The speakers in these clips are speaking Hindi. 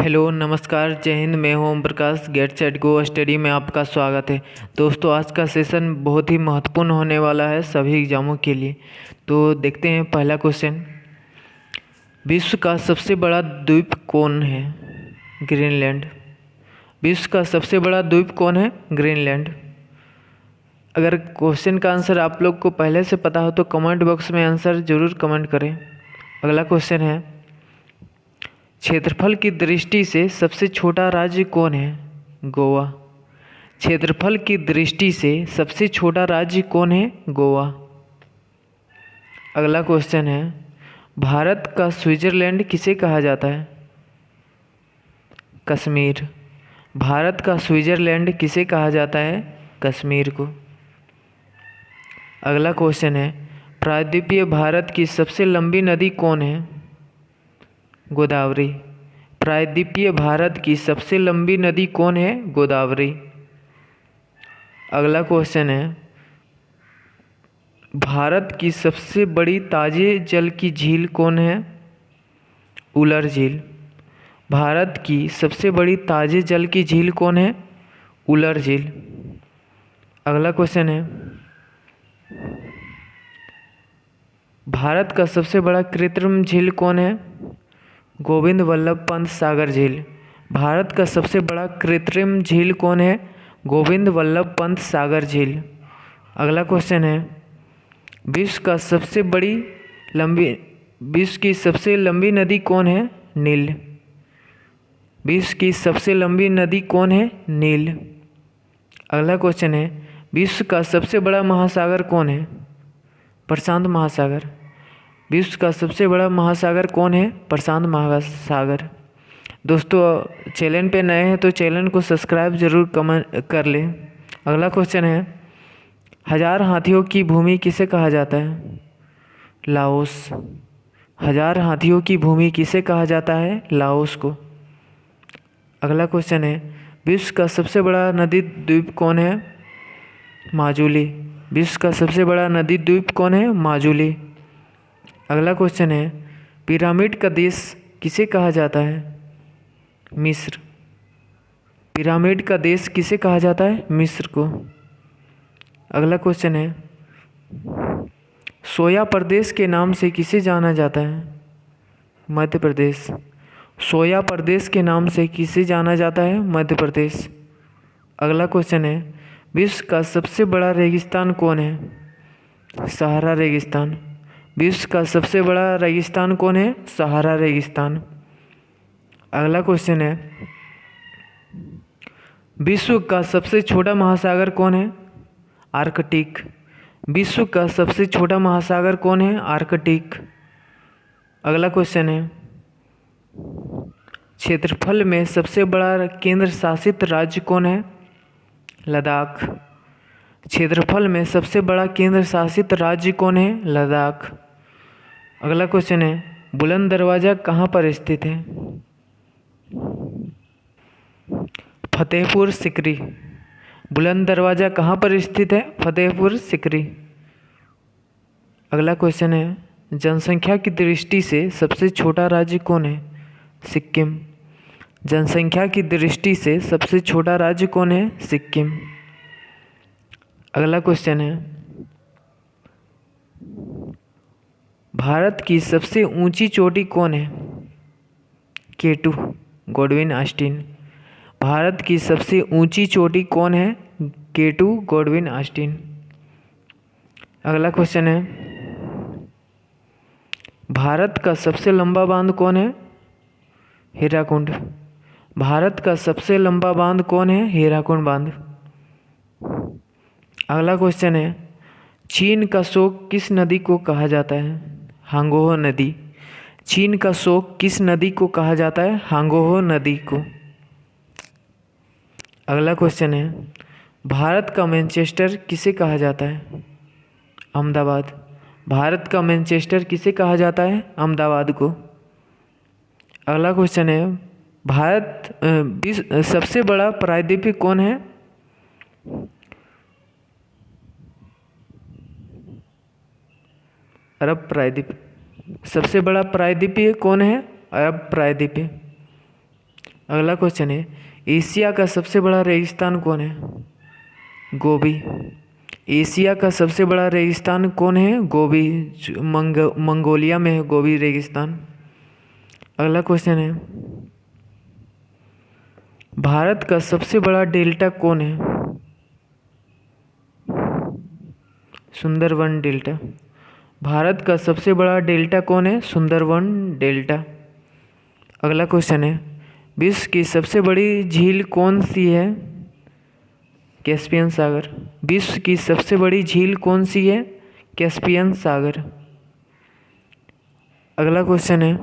हेलो नमस्कार जय हिंद। मैं हूं Om Prakash. Get set go study में आपका स्वागत है। दोस्तों आज का सेशन बहुत ही महत्वपूर्ण होने वाला है सभी एग्जामों के लिए। तो देखते हैं पहला क्वेश्चन। विश्व का सबसे बड़ा द्वीप कौन है? ग्रीनलैंड। विश्व का सबसे बड़ा द्वीप कौन है? ग्रीनलैंड। अगर क्वेश्चन का आंसर आप लोग को पहले से पता हो तो कमेंट बॉक्स में आंसर ज़रूर कमेंट करें। अगला क्वेश्चन है, क्षेत्रफल की दृष्टि से सबसे छोटा राज्य कौन है? गोवा। क्षेत्रफल की दृष्टि से सबसे छोटा राज्य कौन है? गोवा। अगला क्वेश्चन है, भारत का स्विट्जरलैंड किसे कहा जाता है? कश्मीर। भारत का स्विट्जरलैंड किसे कहा जाता है? कश्मीर को। अगला क्वेश्चन है, प्रायद्वीपीय भारत की सबसे लंबी नदी कौन है? गोदावरी। प्रायद्वीपीय भारत की सबसे लंबी नदी कौन है? गोदावरी। अगला क्वेश्चन है, भारत की सबसे बड़ी ताजे जल की झील कौन है? उलर झील। भारत की सबसे बड़ी ताजे जल की झील कौन है? उलर झील। अगला क्वेश्चन है, भारत का सबसे बड़ा कृत्रिम झील कौन है? गोविंद वल्लभ पंत सागर झील। भारत का सबसे बड़ा कृत्रिम झील कौन है? गोविंद वल्लभ पंत सागर झील। अगला क्वेश्चन है, विश्व की सबसे लंबी नदी कौन है? नील। विश्व की सबसे लंबी नदी कौन है? नील। अगला क्वेश्चन है, विश्व का सबसे बड़ा महासागर कौन है? प्रशांत महासागर। विश्व का सबसे बड़ा महासागर कौन है? प्रशांत महासागर। दोस्तों चैनल पे नए हैं तो चैनल को सब्सक्राइब जरूर कमेंट कर लें। अगला क्वेश्चन है, हजार हाथियों की भूमि किसे कहा जाता है? लाओस। हजार हाथियों की भूमि किसे कहा जाता है? लाओस को। अगला क्वेश्चन है, विश्व का सबसे बड़ा नदी द्वीप कौन है? माजुली। विश्व का सबसे बड़ा नदी द्वीप कौन है? माजुली। अगला क्वेश्चन है, पिरामिड का देश किसे कहा जाता है? मिस्र। पिरामिड का देश किसे कहा जाता है? मिस्र को। अगला क्वेश्चन है, सोया प्रदेश के नाम से किसे जाना जाता है? मध्य प्रदेश। सोया प्रदेश के नाम से किसे जाना जाता है? मध्य प्रदेश। अगला क्वेश्चन है, विश्व का सबसे बड़ा रेगिस्तान कौन है? सहारा रेगिस्तान। विश्व का सबसे बड़ा रेगिस्तान कौन है? सहारा रेगिस्तान। अगला क्वेश्चन है, विश्व का सबसे छोटा महासागर कौन है? आर्कटिक। विश्व का सबसे छोटा महासागर कौन है? आर्कटिक। अगला क्वेश्चन है, क्षेत्रफल में सबसे बड़ा केंद्र शासित राज्य कौन है? लद्दाख। क्षेत्रफल में सबसे बड़ा केंद्र शासित राज्य कौन है? लद्दाख। अगला क्वेश्चन है, बुलंद दरवाज़ा कहाँ पर स्थित है? फतेहपुर सिकरी। बुलंद दरवाज़ा कहाँ पर स्थित है? फतेहपुर सिकरी। अगला क्वेश्चन है, जनसंख्या की दृष्टि से सबसे छोटा राज्य कौन है? सिक्किम। जनसंख्या की दृष्टि से सबसे छोटा राज्य कौन है? सिक्किम। अगला क्वेश्चन है, भारत की सबसे ऊंची चोटी कौन है? केटू, गॉडविन ऑस्टिन। भारत की सबसे ऊंची चोटी कौन है? केटू, गॉडविन ऑस्टिन। अगला क्वेश्चन है, भारत का सबसे लंबा बांध कौन है? हीराकुंड। भारत का सबसे लंबा बांध कौन है? हीराकुंड बांध। अगला क्वेश्चन है, चीन का शोक किस नदी को कहा जाता है? हांगहो नदी। चीन का शोक किस नदी को कहा जाता है? हांगहो नदी को। अगला क्वेश्चन है, भारत का मैनचेस्टर किसे कहा जाता है? अहमदाबाद। भारत का मैनचेस्टर किसे कहा जाता है? अहमदाबाद को। अगला क्वेश्चन है, सबसे बड़ा प्रायद्वीप कौन है? अरब प्रायद्वीप। सबसे बड़ा प्रायद्वीप कौन है? अरब प्रायद्वीप। अगला क्वेश्चन है, एशिया का सबसे बड़ा रेगिस्तान कौन है? गोबी। एशिया का सबसे बड़ा रेगिस्तान कौन है? गोबी। मंगोलिया में है गोबी रेगिस्तान। अगला क्वेश्चन है, भारत का सबसे बड़ा डेल्टा कौन है? सुंदरवन डेल्टा। भारत का सबसे बड़ा डेल्टा कौन है? सुंदरवन डेल्टा। अगला क्वेश्चन है, विश्व की सबसे बड़ी झील कौन सी है? कैस्पियन सागर। विश्व की सबसे बड़ी झील कौन सी है? कैस्पियन सागर। अगला क्वेश्चन है,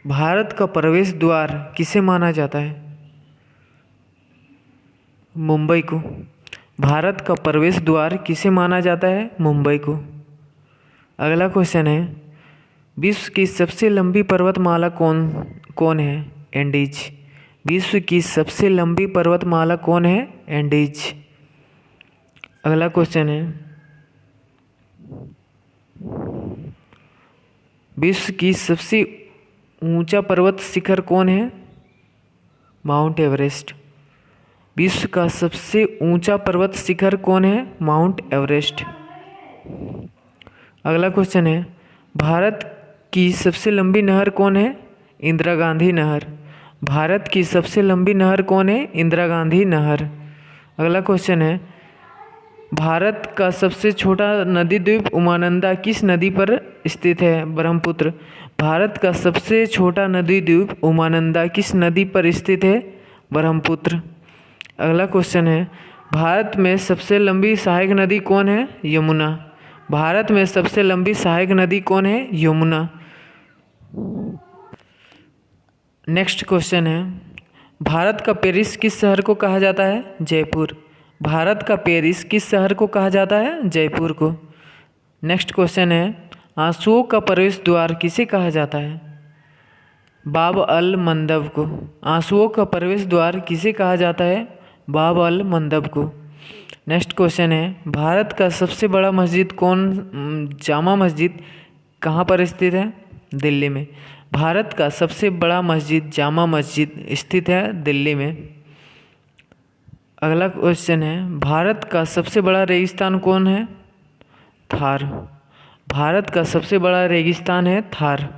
भारत का प्रवेश द्वार किसे माना जाता है? मुंबई को। भारत का प्रवेश द्वार किसे माना जाता है? मुंबई को। अगला क्वेश्चन है, विश्व की सबसे लंबी पर्वतमाला कौन है? एंडीज। विश्व की सबसे लंबी पर्वतमाला कौन है? एंडीज। अगला क्वेश्चन है, विश्व की सबसे ऊंचा पर्वत शिखर कौन है? Mount Everest. विश्व का सबसे ऊंचा पर्वत शिखर कौन है? Mount Everest. अगला क्वेश्चन है, भारत की सबसे लंबी नहर कौन है? इंदिरा गांधी नहर। भारत की सबसे लंबी नहर कौन है? इंदिरा गांधी नहर। अगला क्वेश्चन है, भारत का सबसे छोटा नदी द्वीप उमानंदा किस नदी पर स्थित है? ब्रह्मपुत्र। भारत का सबसे छोटा नदी द्वीप उमानंदा किस नदी पर स्थित है? ब्रह्मपुत्र। अगला क्वेश्चन है, भारत में सबसे लंबी सहायक नदी कौन है? यमुना। भारत में सबसे लंबी सहायक नदी कौन है? यमुना। नेक्स्ट क्वेश्चन है, भारत का पेरिस किस शहर को कहा जाता है? जयपुर। भारत का पेरिस किस शहर को कहा जाता है? जयपुर को। नेक्स्ट क्वेश्चन है, आंसुओं का प्रवेश द्वार किसे कहा जाता है? बाब अल मंदब को। आंसुओं का प्रवेश द्वार किसे कहा जाता है? बाब अल मंदब को। नेक्स्ट क्वेश्चन है, भारत का सबसे बड़ा मस्जिद जामा मस्जिद कहाँ पर स्थित है? दिल्ली में। भारत का सबसे बड़ा मस्जिद जामा मस्जिद स्थित है दिल्ली में। अगला क्वेश्चन है, भारत का सबसे बड़ा रेगिस्तान कौन है? थार। भारत का सबसे बड़ा रेगिस्तान है थार।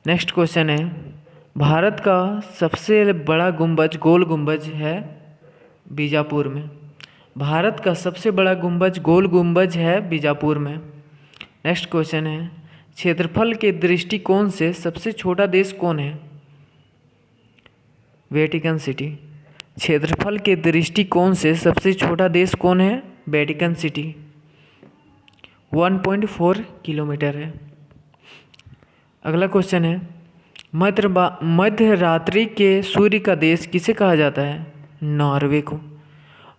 नेक्स्ट क्वेश्चन है, भारत का सबसे बड़ा गुंबज गोल गुंबज है बीजापुर में। भारत का सबसे बड़ा गुंबज गोल गुंबज है बीजापुर में। नेक्स्ट क्वेश्चन है, क्षेत्रफल के दृष्टिकोण से सबसे छोटा देश कौन है? Vatican city. क्षेत्रफल के दृष्टिकोण से सबसे छोटा देश कौन है? Vatican city. 1.4 किलोमीटर है। अगला क्वेश्चन है, मध्य रात्रि के सूर्य का देश किसे कहा जाता है? नॉर्वे को।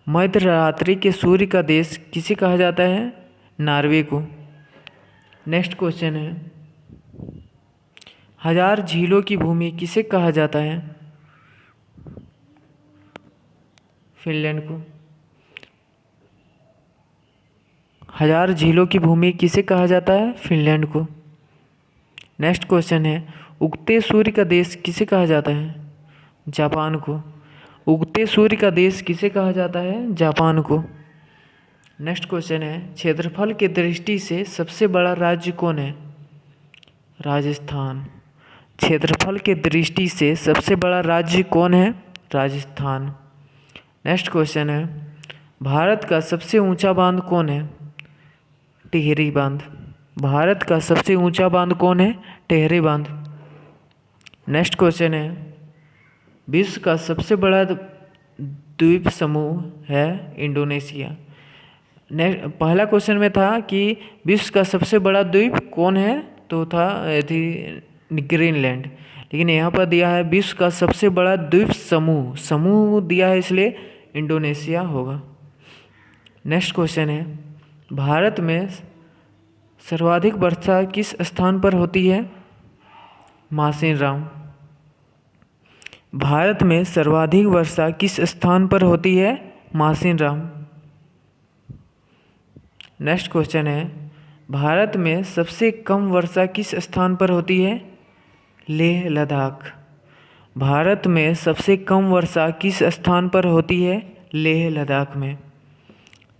मध्य रात्रि के सूर्य का देश किसे कहा जाता है? नॉर्वे को। नेक्स्ट क्वेश्चन है, हजार झीलों की भूमि किसे कहा जाता है? फिनलैंड को। हजार झीलों की भूमि किसे कहा जाता है? फिनलैंड को। नेक्स्ट क्वेश्चन है, उगते सूर्य का देश किसे कहा जाता है? जापान को। उगते सूर्य का देश किसे कहा जाता है? जापान को। नेक्स्ट क्वेश्चन है, क्षेत्रफल की दृष्टि से सबसे बड़ा राज्य कौन है? राजस्थान। क्षेत्रफल की दृष्टि से सबसे बड़ा राज्य कौन है? राजस्थान। नेक्स्ट क्वेश्चन है, भारत का सबसे ऊंचा बांध कौन है? टिहरी बांध। भारत का सबसे ऊंचा बांध कौन है? टिहरी बांध। नेक्स्ट क्वेश्चन है, विश्व का सबसे बड़ा द्वीप समूह है इंडोनेशिया। पहला क्वेश्चन में था कि विश्व का सबसे बड़ा द्वीप कौन है, तो था ग्रीनलैंड, लेकिन यहाँ पर दिया है विश्व का सबसे बड़ा द्वीप समूह दिया है, इसलिए इंडोनेशिया होगा। नेक्स्ट क्वेश्चन है, भारत में सर्वाधिक वर्षा किस स्थान पर होती है? मासिनराम। भारत में सर्वाधिक वर्षा किस स्थान पर होती है? मासिनराम। नेक्स्ट क्वेश्चन है, भारत में सबसे कम वर्षा किस स्थान पर होती है? लेह लद्दाख। भारत में सबसे कम वर्षा किस स्थान पर होती है? लेह लद्दाख में।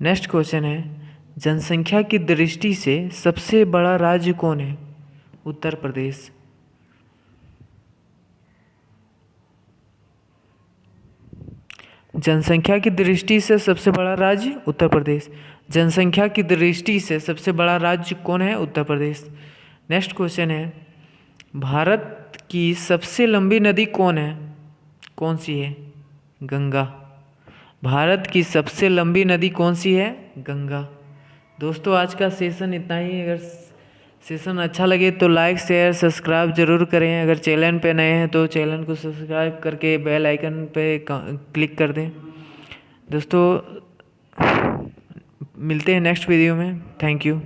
नेक्स्ट क्वेश्चन है, जनसंख्या की दृष्टि से सबसे बड़ा राज्य कौन है? उत्तर प्रदेश। जनसंख्या की दृष्टि से सबसे बड़ा राज्य उत्तर प्रदेश। जनसंख्या की दृष्टि से सबसे बड़ा राज्य कौन है? उत्तर प्रदेश। नेक्स्ट क्वेश्चन है, भारत की सबसे लंबी नदी कौन है? कौन सी है? गंगा। भारत की सबसे लंबी नदी कौन सी है? गंगा। दोस्तों आज का सेशन इतना ही। अगर सेशन अच्छा लगे तो लाइक शेयर सब्सक्राइब जरूर करें। अगर चैनल पे नए हैं तो चैनल को सब्सक्राइब करके बेल आइकन पे क्लिक कर दें। दोस्तों मिलते हैं नेक्स्ट वीडियो में। Thank you.